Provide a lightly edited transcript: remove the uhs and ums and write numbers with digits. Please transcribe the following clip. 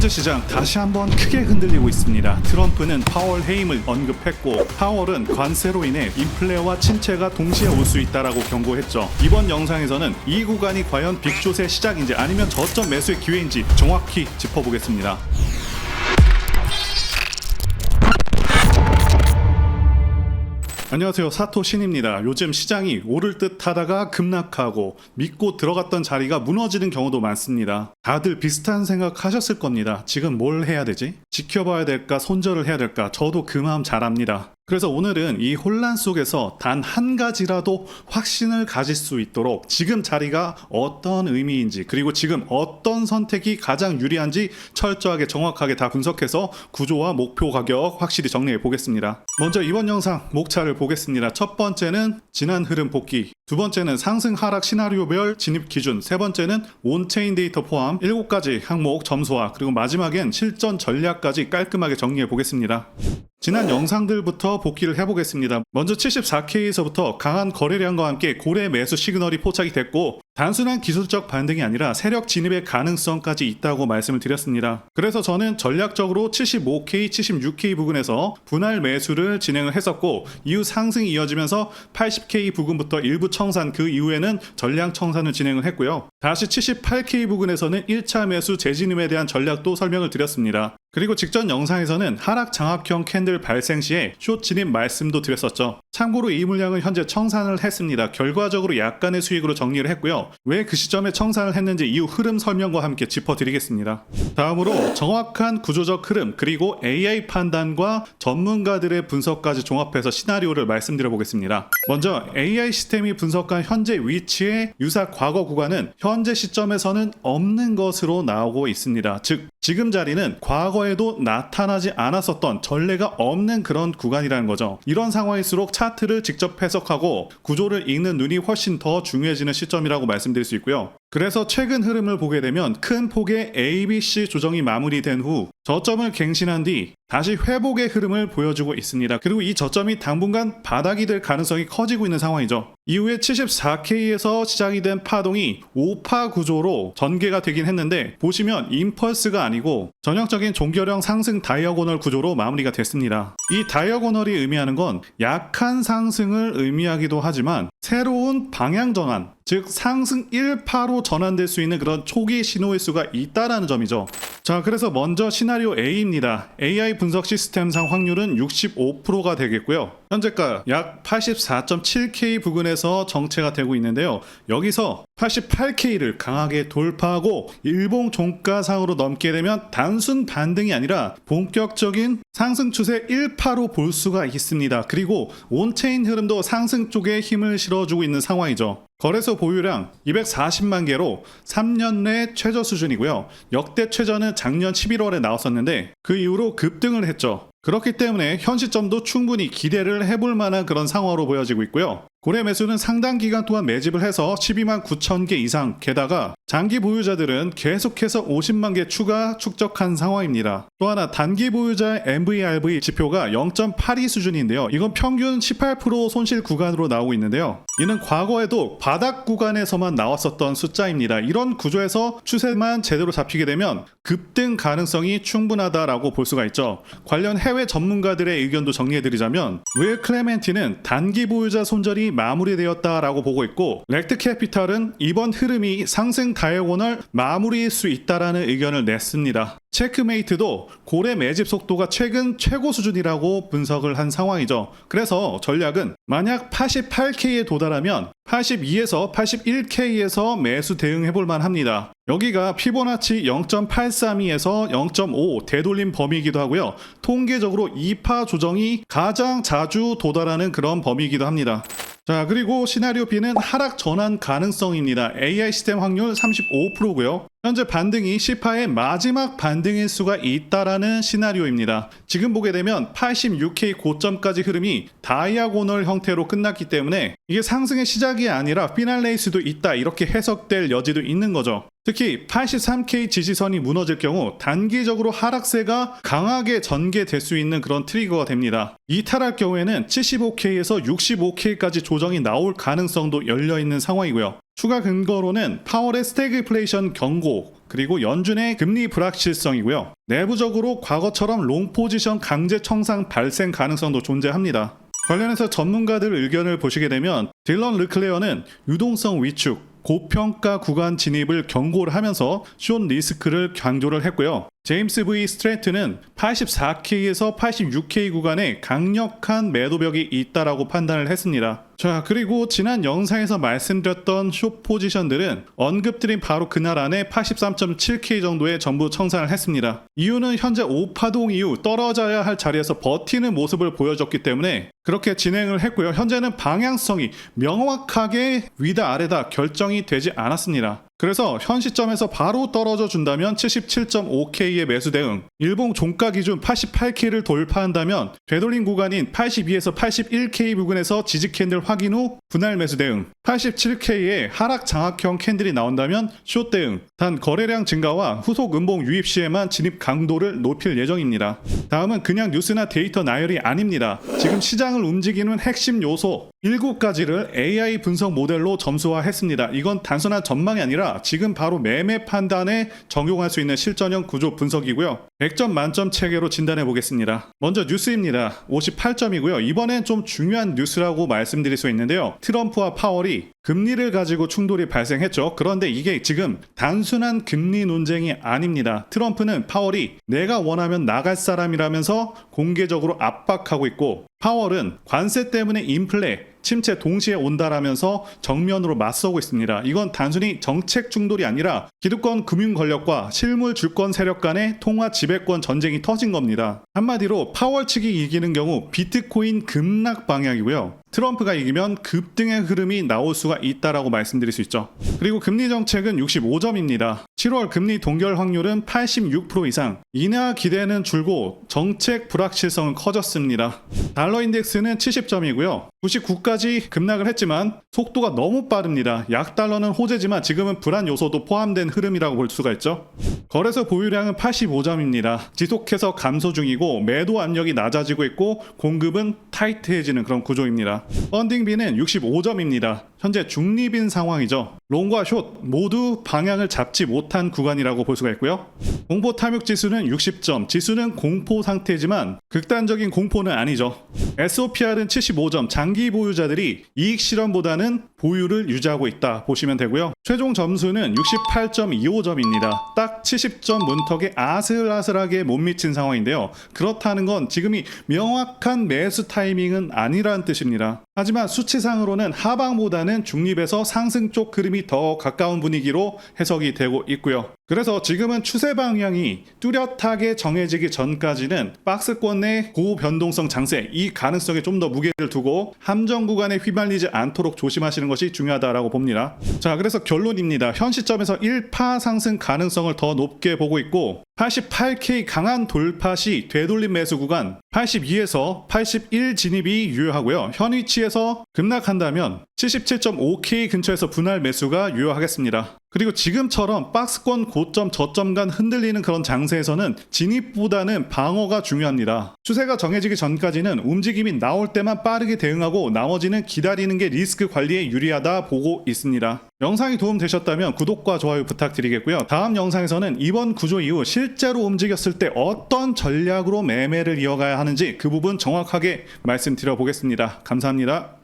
현재 시장 다시 한번 크게 흔들리고 있습니다. 트럼프는 파월 해임을 언급했고 파월은 관세로 인해 인플레와 침체가 동시에 올 수 있다라고 경고했죠. 이번 영상에서는 이 구간이 과연 빅숏의 시작인지 아니면 저점 매수의 기회인지 정확히 짚어보겠습니다. 안녕하세요, 사토신입니다. 요즘 시장이 오를 듯 하다가 급락하고 믿고 들어갔던 자리가 무너지는 경우도 많습니다. 다들 비슷한 생각 하셨을 겁니다. 지금 뭘 해야 되지? 지켜봐야 될까? 손절을 해야 될까? 저도 그 마음 잘 압니다. 그래서 오늘은 이 혼란 속에서 단 한 가지라도 확신을 가질 수 있도록 지금 자리가 어떤 의미인지, 그리고 지금 어떤 선택이 가장 유리한지 철저하게 정확하게 다 분석해서 구조와 목표 가격 확실히 정리해 보겠습니다. 먼저 이번 영상 목차를 보겠습니다. 첫 번째는 지난 흐름 복귀, 두 번째는 상승 하락 시나리오별 진입 기준, 세 번째는 온체인 데이터 포함 7가지 항목 점수화, 그리고 마지막엔 실전 전략까지 깔끔하게 정리해 보겠습니다. 지난 영상들부터 복귀를 해보겠습니다. 먼저 74K에서부터 강한 거래량과 함께 고래 매수 시그널이 포착이 됐고 단순한 기술적 반등이 아니라 세력 진입의 가능성까지 있다고 말씀을 드렸습니다. 그래서 저는 전략적으로 75K, 76K 부근에서 분할 매수를 진행을 했었고 이후 상승이 이어지면서 80K 부근부터 일부 청산, 그 이후에는 전량 청산을 진행을 했고요. 다시 78K 부근에서는 1차 매수 재진입에 대한 전략도 설명을 드렸습니다. 그리고 직전 영상에서는 하락 장악형 캔들 발생 시에 숏 진입 말씀도 드렸었죠. 참고로 이 물량은 현재 청산을 했습니다. 결과적으로 약간의 수익으로 정리를 했고요. 왜 그 시점에 청산을 했는지 이후 흐름 설명과 함께 짚어드리겠습니다. 다음으로 정확한 구조적 흐름, 그리고 AI 판단과 전문가들의 분석까지 종합해서 시나리오를 말씀드려 보겠습니다. 먼저 AI 시스템이 분석한 현재 위치의 유사 과거 구간은 현재 시점에서는 없는 것으로 나오고 있습니다. 즉 지금 자리는 과거에도 나타나지 않았었던 전례가 없는 그런 구간이라는 거죠. 이런 상황일수록 차트를 직접 해석하고 구조를 읽는 눈이 훨씬 더 중요해지는 시점이라고 말씀드릴 수 있고요. 그래서 최근 흐름을 보게 되면 큰 폭의 ABC 조정이 마무리된 후 저점을 갱신한 뒤 다시 회복의 흐름을 보여주고 있습니다. 그리고 이 저점이 당분간 바닥이 될 가능성이 커지고 있는 상황이죠. 이후에 74K에서 시작이 된 파동이 5파 구조로 전개가 되긴 했는데 보시면 임펄스가 아니고 전형적인 종결형 상승 다이아고널 구조로 마무리가 됐습니다. 이 다이아고널이 의미하는 건 약한 상승을 의미하기도 하지만 새로운 방향 전환, 즉 상승 1파로 전환될 수 있는 그런 초기 신호일 수가 있다라는 점이죠. 자, 그래서 먼저 시나리오 A입니다. AI 분석 시스템상 확률은 65%가 되겠고요. 현재가 약 84.7K 부근에서 정체가 되고 있는데요. 여기서 88K를 강하게 돌파하고 일봉 종가상으로 넘게 되면 단순 반등이 아니라 본격적인 상승 추세 1파로 볼 수가 있습니다. 그리고 온체인 흐름도 상승 쪽에 힘을 실어주고 있는 상황이죠. 거래소 보유량 240만 개로 3년 내 최저 수준이고요. 역대 최저는 작년 11월에 나왔었는데 그 이후로 급등을 했죠. 그렇기 때문에 현 시점도 충분히 기대를 해볼 만한 그런 상황으로 보여지고 있고요. 고래 매수는 상당 기간 동안 매집을 해서 12만 9천 개 이상, 게다가 장기 보유자들은 계속해서 50만 개 추가 축적한 상황입니다. 또 하나 단기 보유자의 MVRV 지표가 0.82 수준인데요. 이건 평균 18% 손실 구간으로 나오고 있는데요. 이는 과거에도 바닥 구간에서만 나왔었던 숫자입니다. 이런 구조에서 추세만 제대로 잡히게 되면 급등 가능성이 충분하다라고 볼 수가 있죠. 관련 해외 전문가들의 의견도 정리해드리자면 윌 클레멘티는 단기 보유자 손절이 마무리되었다라고 보고 있고 렉트 캐피탈은 이번 흐름이 상승 다이아고널 마무리일 수 있다라는 의견을 냈습니다. 체크메이트도 고래 매집 속도가 최근 최고 수준이라고 분석을 한 상황이죠. 그래서 전략은 만약 88K에 도달하면 82에서 81K에서 매수 대응해볼 만합니다. 여기가 피보나치 0.832에서 0.5 되돌림 범위이기도 하고요. 통계적으로 2파 조정이 가장 자주 도달하는 그런 범위이기도 합니다. 자, 그리고 시나리오 B는 하락 전환 가능성입니다. AI 시스템 확률 35%고요. 현재 반등이 C파의 마지막 반등일 수가 있다라는 시나리오입니다. 지금 보게 되면 86K 고점까지 흐름이 다이아고널 형태로 끝났기 때문에 이게 상승의 시작이 아니라 피날레일 수도 있다, 이렇게 해석될 여지도 있는 거죠. 특히 83K 지지선이 무너질 경우 단기적으로 하락세가 강하게 전개될 수 있는 그런 트리거가 됩니다. 이탈할 경우에는 75K에서 65K까지 조정이 나올 가능성도 열려있는 상황이고요. 추가 근거로는 파월의 스태그플레이션 경고, 그리고 연준의 금리 불확실성이고요. 내부적으로 과거처럼 롱 포지션 강제 청산 발생 가능성도 존재합니다. 관련해서 전문가들 의견을 보시게 되면 딜런 르클레어는 유동성 위축, 고평가 구간 진입을 경고를 하면서 숏 리스크를 강조를 했고요. 제임스 V 스트레이트는 84K에서 86K 구간에 강력한 매도벽이 있다라고 판단을 했습니다. 자, 그리고 지난 영상에서 말씀드렸던 숏 포지션들은 언급드린 바로 그날 안에 83.7K 정도에 전부 청산을 했습니다. 이유는 현재 5파동 이후 떨어져야 할 자리에서 버티는 모습을 보여줬기 때문에 그렇게 진행을 했고요. 현재는 방향성이 명확하게 위다 아래다 결정이 되지 않았습니다. 그래서 현 시점에서 바로 떨어져 준다면 77.5K의 매수 대응, 일봉 종가 기준 88K를 돌파한다면 되돌린 구간인 82에서 81K 부근에서 지지 캔들 확인 후 분할 매수 대응, 87K의 하락 장악형 캔들이 나온다면 숏 대응, 단 거래량 증가와 후속 음봉 유입 시에만 진입 강도를 높일 예정입니다. 다음은 그냥 뉴스나 데이터 나열이 아닙니다. 지금 시장을 움직이는 핵심 요소 7가지를 AI 분석 모델로 점수화했습니다. 이건 단순한 전망이 아니라 지금 바로 매매 판단에 적용할 수 있는 실전형 구조 분석이고요. 100점 만점 체계로 진단해 보겠습니다. 먼저 뉴스입니다. 58점이고요. 이번엔 좀 중요한 뉴스라고 말씀드릴 수 있는데요. 트럼프와 파월이 금리를 가지고 충돌이 발생했죠. 그런데 이게 지금 단순한 금리 논쟁이 아닙니다. 트럼프는 파월이 내가 원하면 나갈 사람이라면서 공개적으로 압박하고 있고, 파월은 관세 때문에 인플레, 침체 동시에 온다라면서 정면으로 맞서고 있습니다. 이건 단순히 정책 충돌이 아니라 기득권 금융 권력과 실물 주권 세력 간의 통화 지배권 전쟁이 터진 겁니다. 한마디로 파월 측이 이기는 경우 비트코인 급락 방향이고요. 트럼프가 이기면 급등의 흐름이 나올 수가 있다라고 말씀드릴 수 있죠. 그리고 금리 정책은 65점입니다. 7월 금리 동결 확률은 86% 이상, 인하 기대는 줄고 정책 불확실성은 커졌습니다. 달러 인덱스는 70점이고요. 99까지 급락을 했지만 속도가 너무 빠릅니다. 약달러는 호재지만 지금은 불안 요소도 포함된 흐름이라고 볼 수가 있죠. 거래소 보유량은 85점입니다. 지속해서 감소 중이고 매도 압력이 낮아지고 있고 공급은 타이트해지는 그런 구조입니다. 펀딩비는 65점입니다. 현재 중립인 상황이죠. 롱과 숏 모두 방향을 잡지 못한 구간이라고 볼 수가 있고요. 공포 탐욕 지수는 60점, 지수는 공포 상태지만 극단적인 공포는 아니죠. SOPR은 75점, 장기 보유자들이 이익 실현보다는 보유를 유지하고 있다 보시면 되고요. 최종 점수는 68.25점입니다. 딱 70점 문턱에 아슬아슬하게 못 미친 상황인데요. 그렇다는 건 지금이 명확한 매수 타이밍은 아니라는 뜻입니다. 하지만 수치상으로는 하방보다는 중립에서 상승 쪽 흐름이 더 가까운 분위기로 해석이 되고 있고요. 그래서 지금은 추세 방향이 뚜렷하게 정해지기 전까지는 박스권 내 고변동성 장세, 이 가능성에 좀 더 무게를 두고 함정 구간에 휘말리지 않도록 조심하시는 것이 중요하다라고 봅니다. 자, 그래서 결론입니다. 현 시점에서 1파 상승 가능성을 더 높게 보고 있고, 88K 강한 돌파 시 되돌림 매수 구간 82에서 81 진입이 유효하고요. 현 위치에서 급락한다면 77.5K 근처에서 분할 매수가 유효하겠습니다. 그리고 지금처럼 박스권 고점 저점 간 흔들리는 그런 장세에서는 진입보다는 방어가 중요합니다. 추세가 정해지기 전까지는 움직임이 나올 때만 빠르게 대응하고 나머지는 기다리는 게 리스크 관리에 유리하다 보고 있습니다. 영상이 도움되셨다면 구독과 좋아요 부탁드리겠고요. 다음 영상에서는 이번 구조 이후 실제로 움직였을 때 어떤 전략으로 매매를 이어가야 하는지 그 부분 정확하게 말씀드려 보겠습니다. 감사합니다.